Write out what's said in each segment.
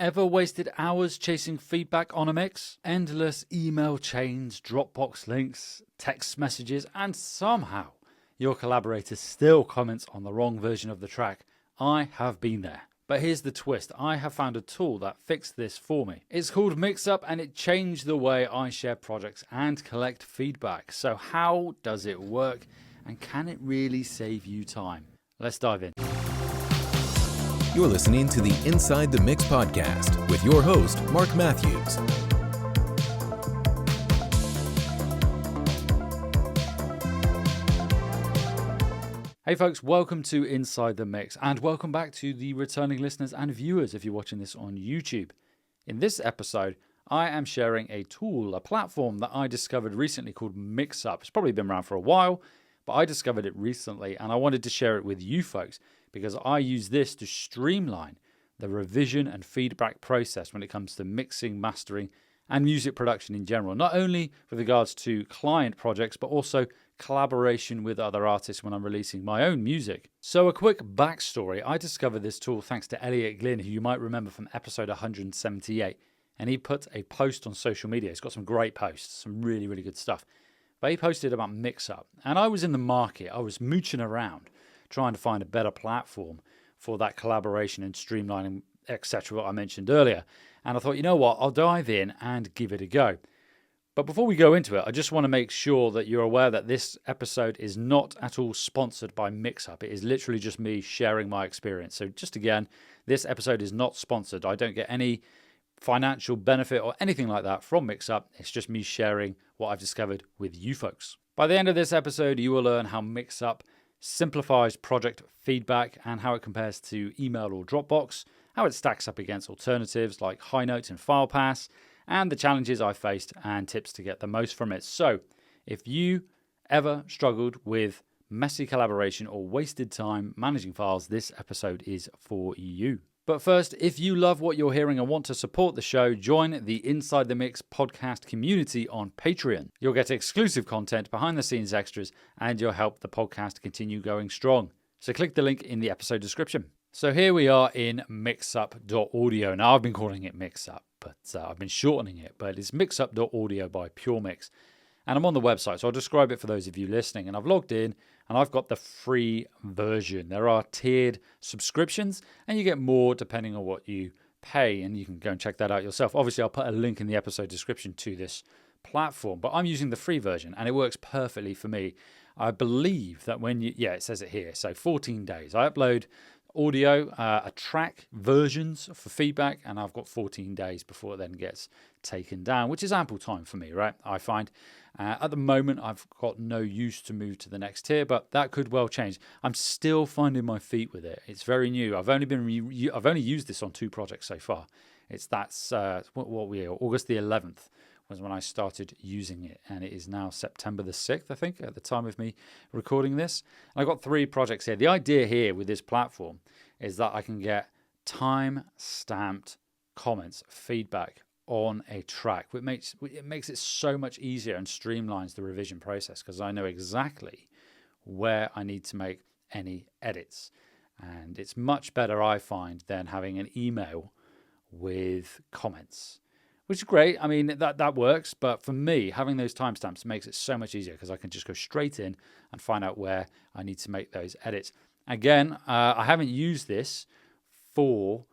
Ever wasted hours chasing feedback on a mix? Endless email chains, Dropbox links, text messages, and somehow your collaborator still comments on the wrong version of the track. I have been there. But here's the twist. I have found a tool that fixed this for me. It's called Mixup, and it changed the way I share projects and collect feedback. So how does it work, and can it really save you time? Let's dive in. You're listening to the Inside the Mix podcast with your host, Marc Matthews. Hey folks, welcome to Inside the Mix, and welcome back to the returning listeners and viewers if you're watching this on YouTube. In this episode, I am sharing a tool, a platform that I discovered recently called Mixup. It's probably been around for a while, but I discovered it recently and I wanted to share it with you folks because I use this to streamline the revision and feedback process when it comes to mixing, mastering, and music production in general. Not only with regards to client projects, but also collaboration with other artists when I'm releasing my own music. So a quick backstory. I discovered this tool thanks to Elliot Glynn, who you might remember from episode 178. And he put a post on social media. He's got some great posts, some really, really good stuff. But he posted about Mixup. And I was in the market. I was mooching around, trying to find a better platform for that collaboration and streamlining, etc., what I mentioned earlier. And I thought, you know what, I'll dive in and give it a go. But before we go into it, I just want to make sure that you're aware that this episode is not at all sponsored by Mixup. It is literally just me sharing my experience. So just again, this episode is not sponsored. I don't get any financial benefit or anything like that from Mixup. It's just me sharing what I've discovered with you folks. By the end of this episode, you will learn how Mixup simplifies project feedback and how it compares to email or Dropbox, how it stacks up against alternatives like Highnote and FilePass, and the challenges I faced and tips to get the most from it. So if you ever struggled with messy collaboration or wasted time managing files, this episode is for you. But first, if you love what you're hearing and want to support the show, join the Inside the Mix podcast community on Patreon. You'll get exclusive content, behind-the-scenes extras, and you'll help the podcast continue going strong. So click the link in the episode description. So here we are in Mixup.audio. Now, I've been calling it Mixup, but I've been shortening it, but it's Mixup.audio by Pure Mix. And I'm on the website, so I'll describe it for those of you listening. And I've logged in, and I've got the free version. There are tiered subscriptions, and you get more depending on what you pay, and you can go and check that out yourself. Obviously, I'll put a link in the episode description to this platform, but I'm using the free version, and it works perfectly for me. I believe that when you, it says it here, so 14 days. I upload audio, a track versions for feedback, and I've got 14 days before it then gets taken down, which is ample time for me, right? I find at the moment I've got no use to move to the next tier, but that could well change. I'm still finding my feet with it. It's very new. I've only used this on 2 projects so far. August the 11th was when I started using it, and it is now September the 6th, I think, at the time of me recording this. And I've got 3 projects here. The idea here with this platform is that I can get time-stamped comments, feedback on a track. It makes it so much easier and streamlines the revision process because I know exactly where I need to make any edits. And it's much better, I find, than having an email with comments, which is great. I mean, that works. But for me, having those timestamps makes it so much easier because I can just go straight in and find out where I need to make those edits. Again, I haven't used this for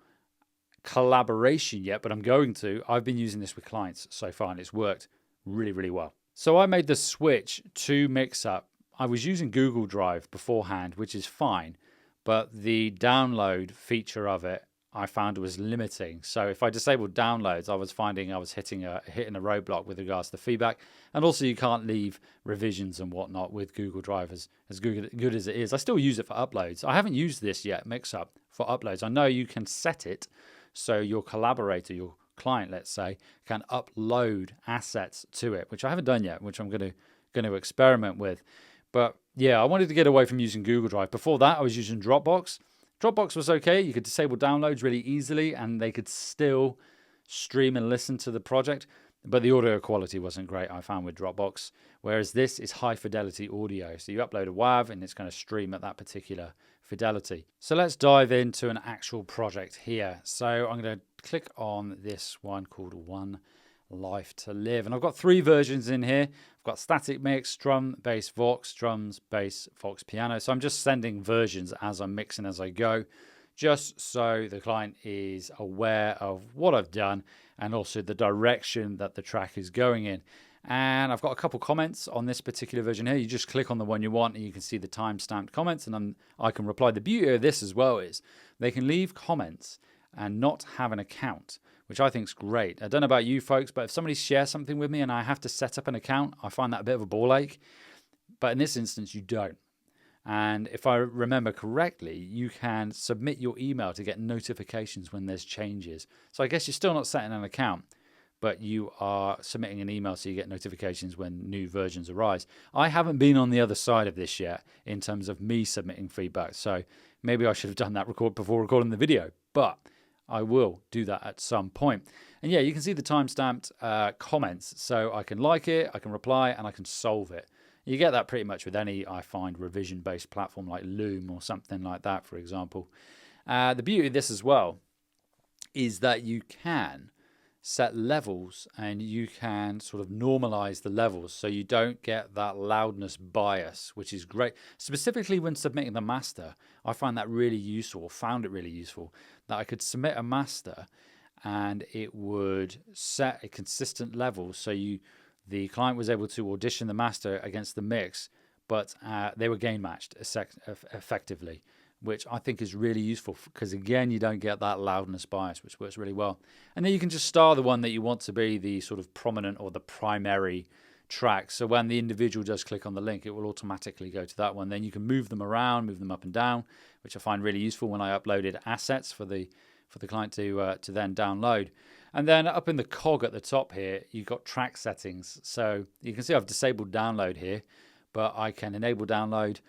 collaboration yet, but I'm going to. I've been using this with clients so far, and it's worked really, really well. So I made the switch to Mixup. I was using Google Drive beforehand, which is fine, but the download feature of it I found was limiting. So if I disabled downloads, I was finding I was hitting a roadblock with regards to feedback. And also you can't leave revisions and whatnot with Google Drive as good as it is. I still use it for uploads. I haven't used this yet, Mixup, for uploads. I know you can set it so your collaborator, your client, let's say, can upload assets to it, which I haven't done yet, which I'm going to experiment with. But yeah, I wanted to get away from using Google Drive. Before that, I was using Dropbox. Dropbox was okay. You could disable downloads really easily and they could still stream and listen to the project. But the audio quality wasn't great, I found, with Dropbox. Whereas this is high fidelity audio. So you upload a WAV and it's going to stream at that particular fidelity. So let's dive into an actual project here. So I'm going to click on this one called One Life to Live. And I've got 3 versions in here. I've got static mix, drum, bass, vox, drums, bass, vox, piano. So I'm just sending versions as I'm mixing as I go, just so the client is aware of what I've done and also the direction that the track is going in. And I've got a couple comments on this particular version here. You just click on the one you want and you can see the time-stamped comments, and I can reply. The beauty of this as well is they can leave comments and not have an account, which I think is great. I don't know about you folks, but if somebody shares something with me and I have to set up an account, I find that a bit of a ball ache. But in this instance, you don't. And if I remember correctly, you can submit your email to get notifications when there's changes. So I guess you're still not setting an account, but you are submitting an email so you get notifications when new versions arise. I haven't been on the other side of this yet in terms of me submitting feedback. So maybe I should have done that before recording the video, but I will do that at some point. And yeah, you can see the time-stamped comments. So I can like it, I can reply, and I can solve it. You get that pretty much with any, I find, revision-based platform like Loom or something like that, for example. The beauty of this as well is that you can set levels and you can sort of normalize the levels so you don't get that loudness bias, which is great. Specifically when submitting the master, I find that really useful, or found it really useful, that I could submit a master and it would set a consistent level so the client was able to audition the master against the mix, but they were gain matched effectively, which I think is really useful because, again, you don't get that loudness bias, which works really well. And then you can just star the one that you want to be the sort of prominent or the primary track. So when the individual does click on the link, it will automatically go to that one. Then you can move them around, move them up and down, which I find really useful when I uploaded assets for the client to then download. And then up in the cog at the top here, you've got track settings. So you can see I've disabled download here, but I can enable download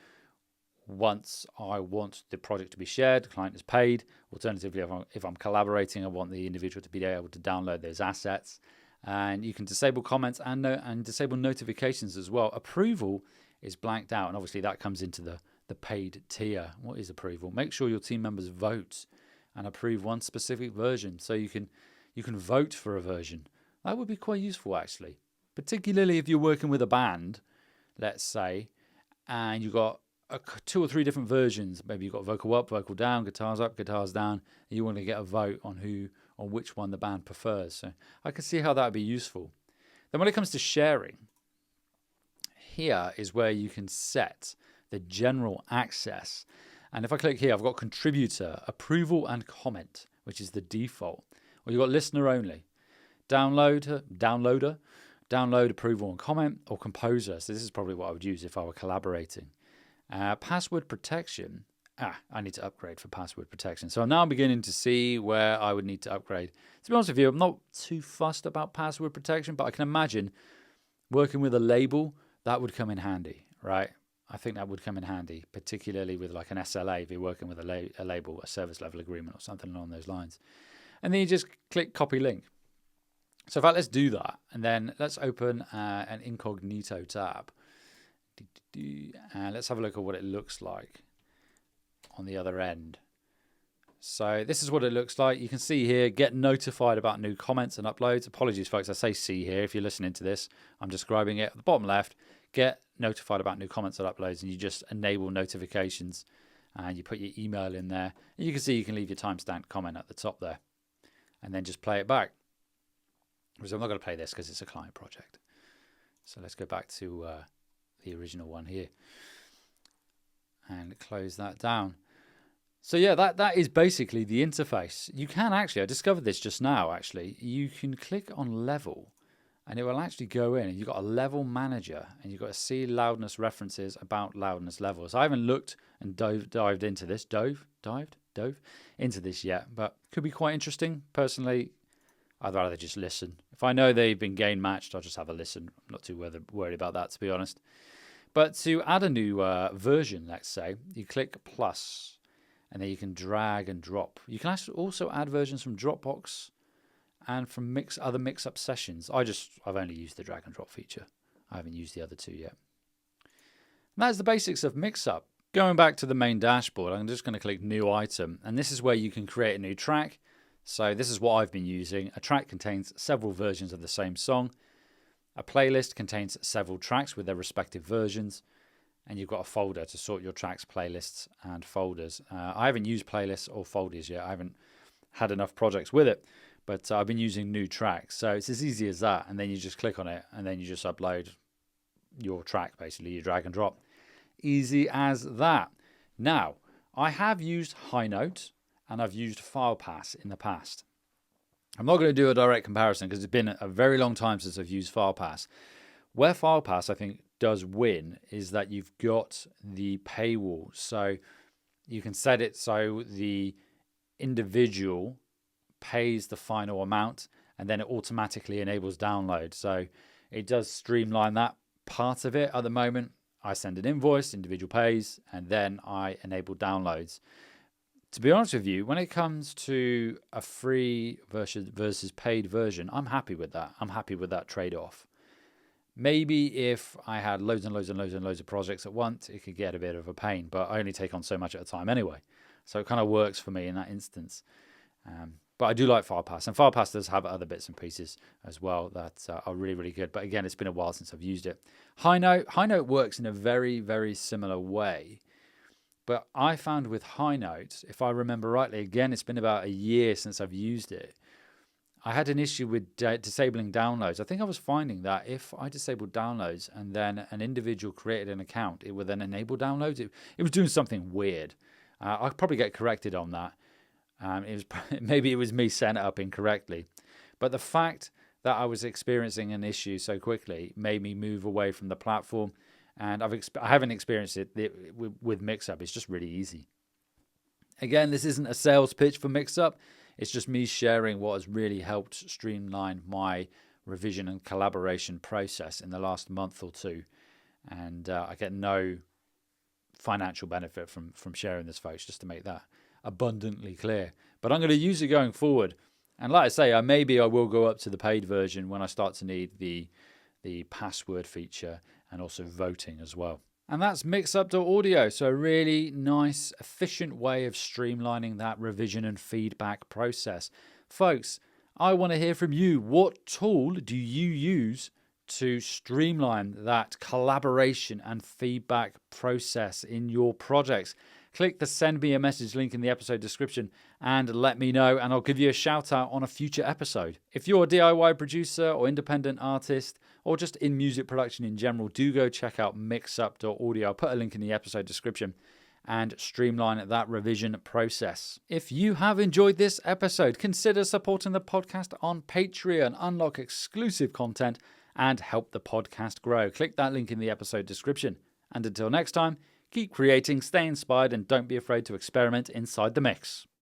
once I want the project to be shared. The client is paid. Alternatively, if I'm collaborating, I want the individual to be able to download those assets. And you can disable comments and disable notifications as well. Approval is blanked out, and obviously that comes into the paid tier. What is approval? Make sure your team members vote and approve one specific version, so you can vote for a version. That would be quite useful, actually, particularly if you're working with a band, let's say, and you've got 2 or 3 different versions. Maybe you've got vocal up, vocal down, guitars up, guitars down, and you want to get a vote on which one the band prefers. So I can see how that would be useful. Then when it comes to sharing, here is where you can set the general access. And if I click here, I've got contributor, approval, and comment, which is the default. Or you've got listener only, download, approval, and comment, or composer. So this is probably what I would use if I were collaborating. Password protection. I need to upgrade for password protection. So now I'm beginning to see where I would need to upgrade. To be honest with you, I'm not too fussed about password protection, but I can imagine working with a label, that would come in handy, right? I think that would come in handy, particularly with like an SLA, if you're working with a label, a service level agreement or something along those lines. And then you just click copy link. So in fact, let's do that. And then let's open an incognito tab. And let's have a look at what it looks like on the other end. So this is what it looks like. You can see here, get notified about new comments and uploads. Apologies, folks, I say see here. If you're listening to this, I'm describing it. At the bottom left, get notified about new comments and uploads, and you just enable notifications and you put your email in there. And you can see you can leave your timestamp comment at the top there and then just play it back. So I'm not going to play this because it's a client project. So let's go back to the original one here and close that down. So yeah, that is basically the interface. You can actually, I discovered this just now actually, you can click on level and it will actually go in and you've got a level manager and you've got to see loudness references about loudness levels. I haven't looked and dived into this, dove into this yet, but could be quite interesting. Personally, I'd rather just listen. If I know they've been gain matched, I'll just have a listen. I'm not too worried about that, to be honest. But to add a new version, let's say, you click plus, and then you can drag and drop. You can actually also add versions from Dropbox and from other mix-up sessions. I've only used the drag and drop feature. I haven't used the other two yet. And that's the basics of Mixup. Going back to the main dashboard, I'm just going to click New Item, and this is where you can create a new track. So this is what I've been using. A track contains several versions of the same song. A playlist contains several tracks with their respective versions. And you've got a folder to sort your tracks, playlists, and folders. I haven't used playlists or folders yet. I haven't had enough projects with it, but I've been using new tracks. So it's as easy as that. And then you just click on it, and then you just upload your track, basically. You drag and drop. Easy as that. Now, I have used Highnote, and I've used FilePass in the past. I'm not going to do a direct comparison because it's been a very long time since I've used FilePass. Where FilePass, I think, does win is that you've got the paywall. So you can set it so the individual pays the final amount, and then it automatically enables download. So it does streamline that part of it at the moment. I send an invoice, individual pays, and then I enable downloads. To be honest with you, when it comes to a free versus paid version, I'm happy with that. I'm happy with that trade-off. Maybe if I had loads and loads and loads and loads of projects at once, it could get a bit of a pain, but I only take on so much at a time anyway. So it kind of works for me in that instance. But I do like FilePass, and FilePass does have other bits and pieces as well that are really, really good. But again, it's been a while since I've used it. Highnote works in a very, very similar way. But I found with Highnote, if I remember rightly, again, it's been about a year since I've used it. I had an issue with disabling downloads. I think I was finding that if I disabled downloads and then an individual created an account, it would then enable downloads. It was doing something weird. I'll probably get corrected on that. Maybe it was me setting it up incorrectly. But the fact that I was experiencing an issue so quickly made me move away from the platform. And I haven't experienced it with Mixup. It's just really easy. Again, this isn't a sales pitch for Mixup. It's just me sharing what has really helped streamline my revision and collaboration process in the last month or two. And I get no financial benefit from sharing this, folks, just to make that abundantly clear. But I'm going to use it going forward. And like I say, maybe I will go up to the paid version when I start to need the password feature and also voting as well. And that's Mixup.audio. So a really nice, efficient way of streamlining that revision and feedback process. Folks, I want to hear from you. What tool do you use to streamline that collaboration and feedback process in your projects? Click the send me a message link in the episode description and let me know, and I'll give you a shout out on a future episode. If you're a DIY producer or independent artist or just in music production in general, do go check out Mixup.audio. I'll put a link in the episode description and streamline that revision process. If you have enjoyed this episode, consider supporting the podcast on Patreon, unlock exclusive content, and help the podcast grow. Click that link in the episode description. And until next time, keep creating, stay inspired, and don't be afraid to experiment inside the mix.